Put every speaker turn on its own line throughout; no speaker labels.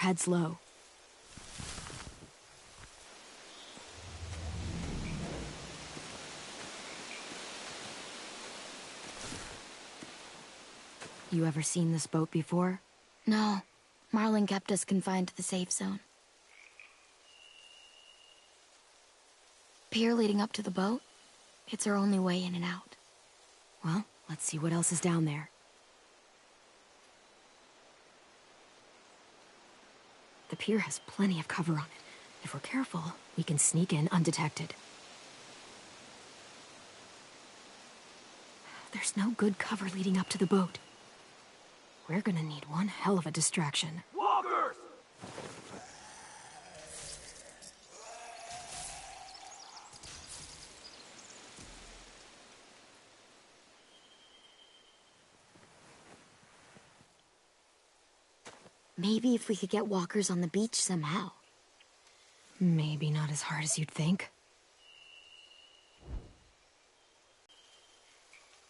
Heads low. You ever seen this boat before?
No. Marlin kept us confined to the safe zone. Pier leading up to the boat? It's our only way in and out.
Well, let's see what else is down there. The pier has plenty of cover on it. If we're careful, we can sneak in undetected. There's no good cover leading up to the boat. We're gonna need one hell of a distraction.
Walkers!
Maybe if we could get walkers on the beach somehow.
Maybe not as hard as you'd think.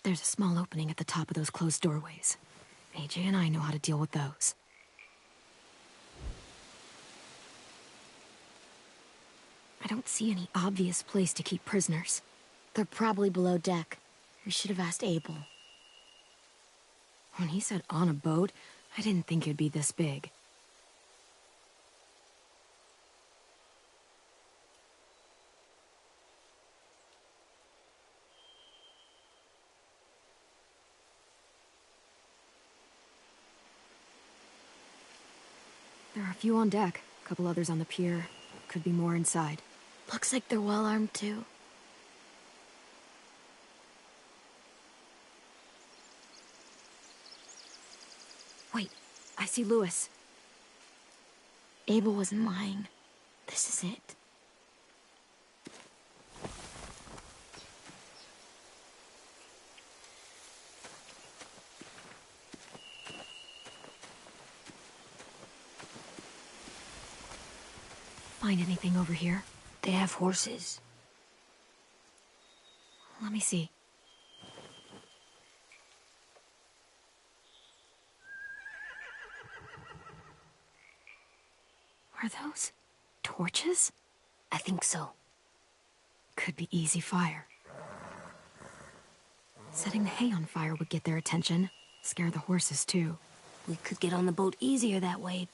There's a small opening at the top of those closed doorways. AJ and I know how to deal with those. I don't see any obvious place to keep prisoners.
They're probably below deck. We should have asked Abel.
When he said on a boat, I didn't think it'd be this big. There are a few on deck, a couple others on the pier. Could be more inside.
Looks like they're well armed too.
Wait, I see Lewis.
Abel wasn't lying. This is it.
Find anything over here?
They have horses.
Let me see. Are those torches?
I think so.
Could be easy fire. Setting the hay on fire would get their attention. Scare the horses, too.
We could get on the boat easier that way.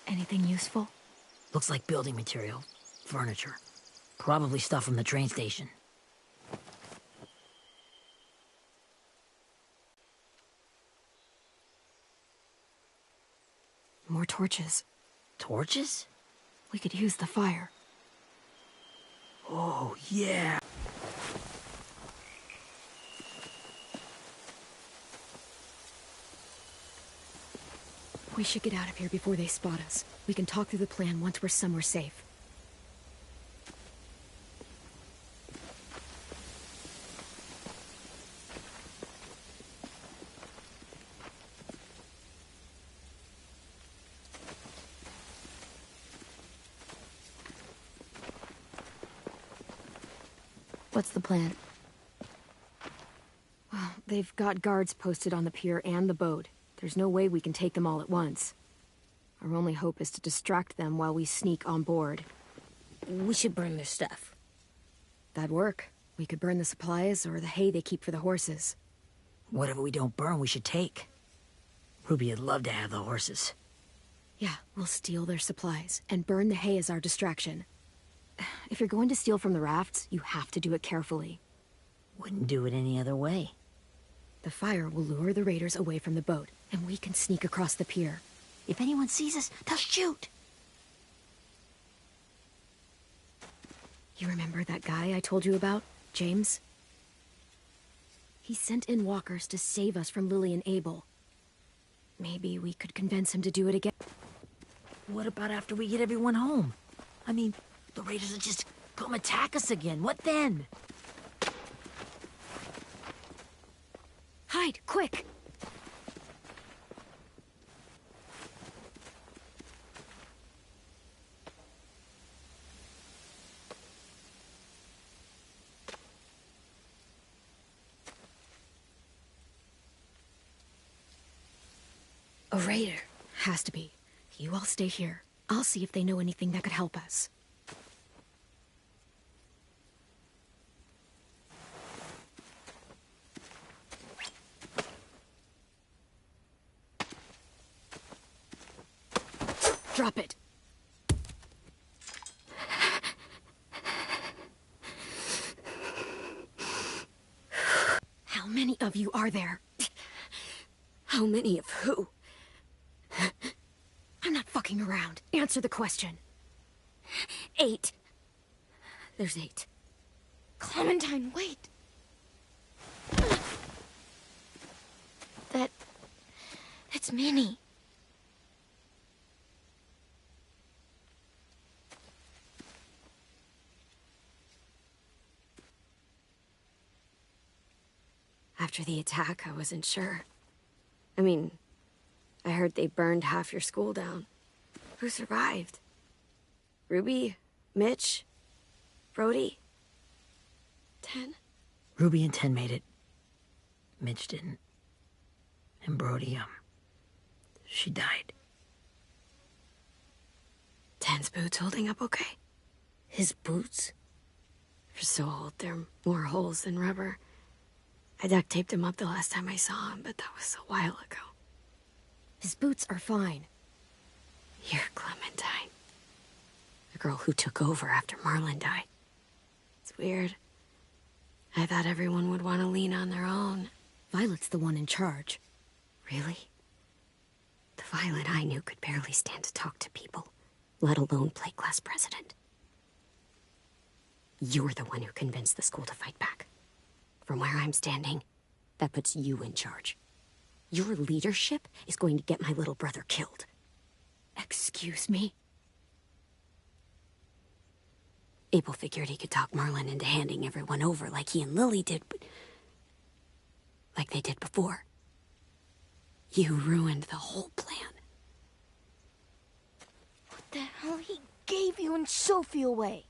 Anything useful?
Looks like building material. Furniture. Probably stuff from the train station.
More torches.
Torches?
We could use the fire.
Oh, yeah!
We should get out of here before they spot us. We can talk through the plan once we're somewhere safe.
What's the plan?
Well, they've got guards posted on the pier and the boat. There's no way we can take them all at once. Our only hope is to distract them while we sneak on board.
We should burn their stuff.
That'd work. We could burn the supplies or the hay they keep for the horses.
Whatever we don't burn, we should take. Ruby'd love to have the horses.
Yeah, we'll steal their supplies and burn the hay as our distraction. If you're going to steal from the rafts, you have to do it carefully.
Wouldn't do it any other way.
The fire will lure the raiders away from the boat, and we can sneak across the pier.
If anyone sees us, they'll shoot!
You remember that guy I told you about, James? He sent in walkers to save us from Lily and Abel. Maybe we could convince him to do it again.
What about after we get everyone home? I mean, the raiders will just come attack us again. What then?
Hide, quick! A raider. Has to be. You all stay here. I'll see if they know anything that could help us. Drop it. How many of you are there?
How many of who?
I'm not fucking around. Answer the question.
8. There's 8.
Clementine, wait. It's Minnie.
After the attack, I wasn't sure. I mean, I heard they burned half your school down. Who survived? Ruby? Mitch? Brody? 10?
Ruby and 10 made it. Mitch didn't. And Brody, she died.
10's boots holding up okay?
His boots?
They're so old, there are more holes than rubber. I duct taped him up the last time I saw him, but that was a while ago.
His boots are fine.
You're Clementine. The girl who took over after Marlon died. It's weird. I thought everyone would want to lean on their own.
Violet's the one in charge.
Really? The Violet I knew could barely stand to talk to people, let alone play class president. You're the one who convinced the school to fight back. From where I'm standing, that puts you in charge. Your leadership is going to get my little brother killed.
Excuse me?
Abel figured he could talk Marlon into handing everyone over like he and Lily did, but... like they did before. You ruined the whole plan.
What the hell? He gave you and Sophie away.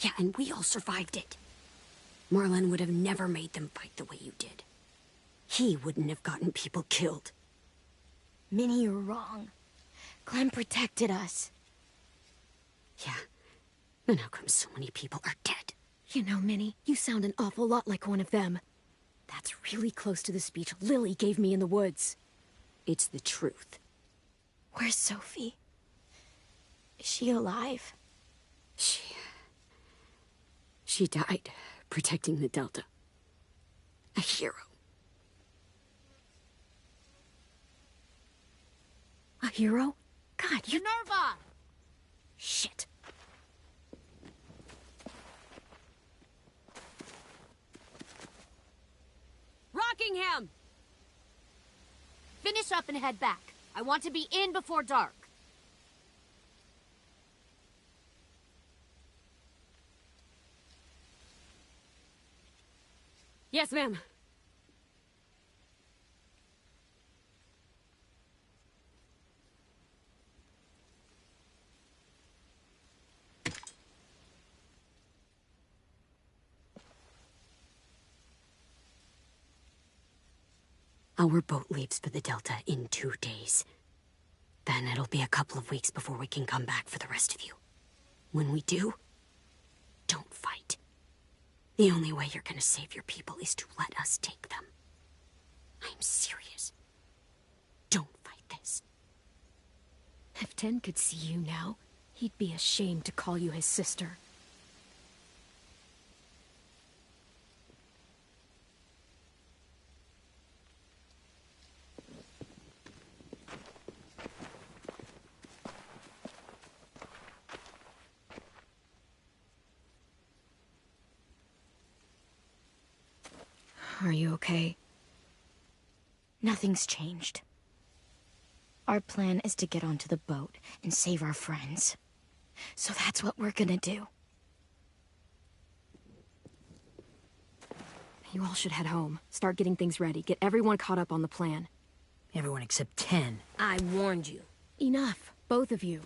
Yeah, and we all survived it. Marlon would have never made them fight the way you did. He wouldn't have gotten people killed.
Minnie, you're wrong. Clem protected us.
Yeah. Then how come so many people are dead?
You know, Minnie, you sound an awful lot like one of them. That's really close to the speech Lily gave me in the woods.
It's the truth.
Where's Sophie? Is she alive?
She died protecting the Delta. A hero.
A hero? God, you...
Minerva!
Shit.
Rockingham!
Finish up and head back. I want to be in before dark.
Yes, ma'am. Our boat leaves for the Delta in 2 days. Then it'll be a couple of weeks before we can come back for the rest of you. When we do, don't fight. The only way you're gonna save your people is to let us take them. I'm serious. Don't fight this.
If 10 could see you now, he'd be ashamed to call you his sister. Are you okay?
Nothing's changed. Our plan is to get onto the boat and save our friends. So that's what we're gonna do.
You all should head home. Start getting things ready. Get everyone caught up on the plan.
Everyone except 10.
I warned you.
Enough, both of you.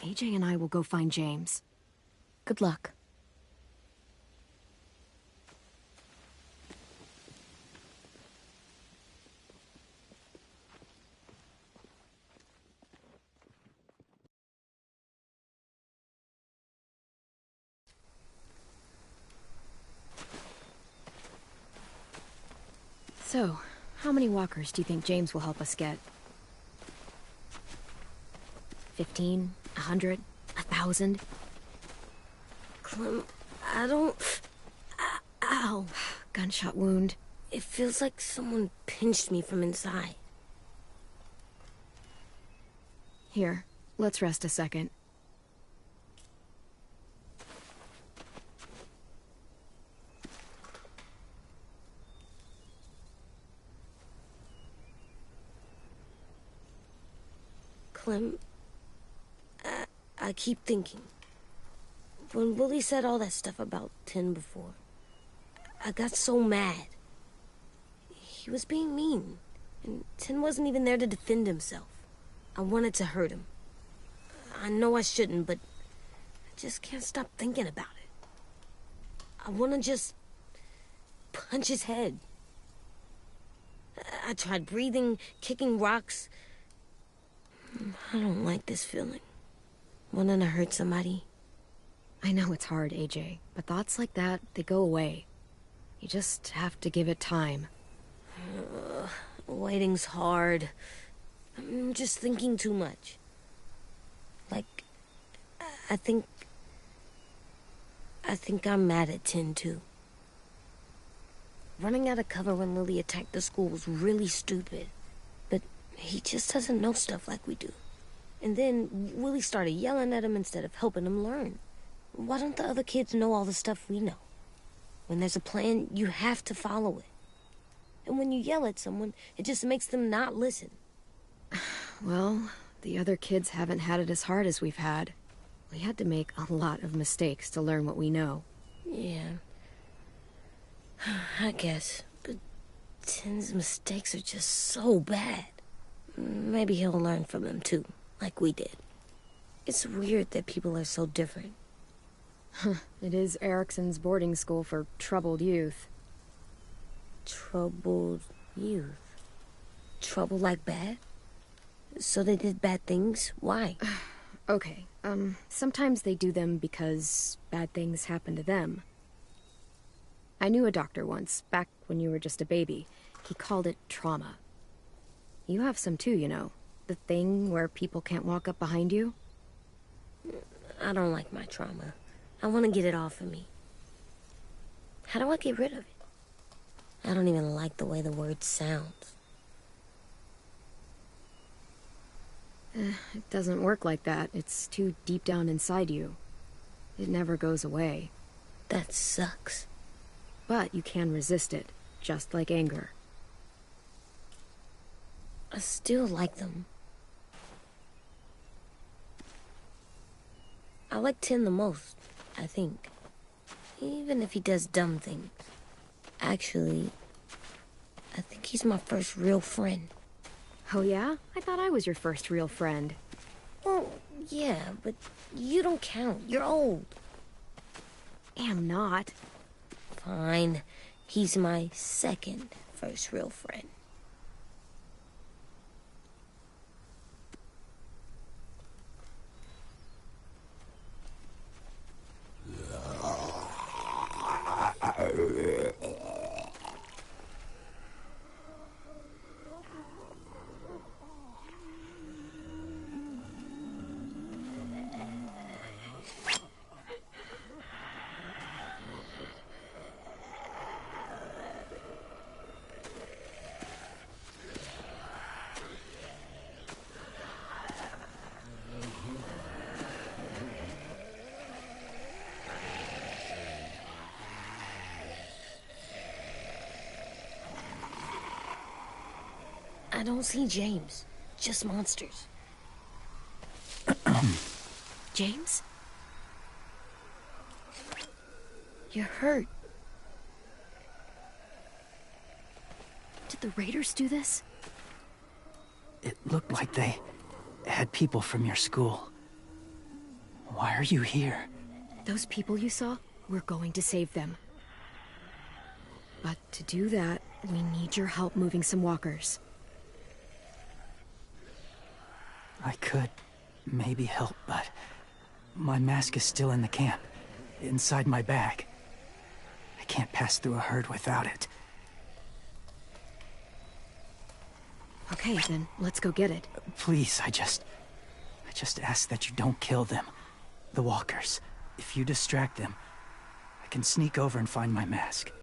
AJ and I will go find James.
Good luck.
So, how many walkers do you think James will help us get? 15? 100? 1,000?
Clem, I don't... Ow.
Gunshot wound.
It feels like someone pinched me from inside.
Here, let's rest a second.
Clem, I keep thinking. When Willie said all that stuff about Tin before, I got so mad. He was being mean, and Tin wasn't even there to defend himself. I wanted to hurt him. I know I shouldn't, but I just can't stop thinking about it. I want to just punch his head. I tried breathing, kicking rocks. I don't like this feeling. Wanting to hurt somebody.
I know it's hard, AJ, but thoughts like that, they go away. You just have to give it time.
Waiting's hard. I'm just thinking too much. Like, I think I'm mad at Tin, too. Running out of cover when Lily attacked the school was really stupid. But he just doesn't know stuff like we do. And then Willie started yelling at him instead of helping him learn. Why don't the other kids know all the stuff we know? When there's a plan, you have to follow it. And when you yell at someone, it just makes them not listen.
Well, the other kids haven't had it as hard as we've had. We had to make a lot of mistakes to learn what we know.
Yeah. I guess. But Tin's mistakes are just so bad. Maybe he'll learn from them too, like we did. It's weird that people are so different.
It is Erickson's boarding school for troubled youth.
Troubled youth? Trouble like bad? So they did bad things? Why?
Okay, sometimes they do them because bad things happen to them. I knew a doctor once, back when you were just a baby. He called it trauma. You have some too, you know. The thing where people can't walk up behind you.
I don't like my trauma. I want to get it off of me. How do I get rid of it? I don't even like the way the word sounds.
It doesn't work like that. It's too deep down inside you. It never goes away.
That sucks.
But you can resist it, just like anger.
I still like them. I like Tin the most, I think. Even if he does dumb things. Actually, I think he's my first real friend.
Oh yeah? I thought I was your first real friend.
Well, yeah, but you don't count. You're old.
Am not.
Fine. He's my second first real friend. I don't see James. Just monsters.
James?
You're hurt.
Did the Raiders do this?
It looked like they had people from your school. Why are you here?
Those people you saw? We're going to save them. But to do that, we need your help moving some walkers.
I could maybe help, but my mask is still in the camp, inside my bag. I can't pass through a herd without it.
Okay, then let's go get it.
Please, I just ask that you don't kill them. The walkers. If you distract them, I can sneak over and find my mask.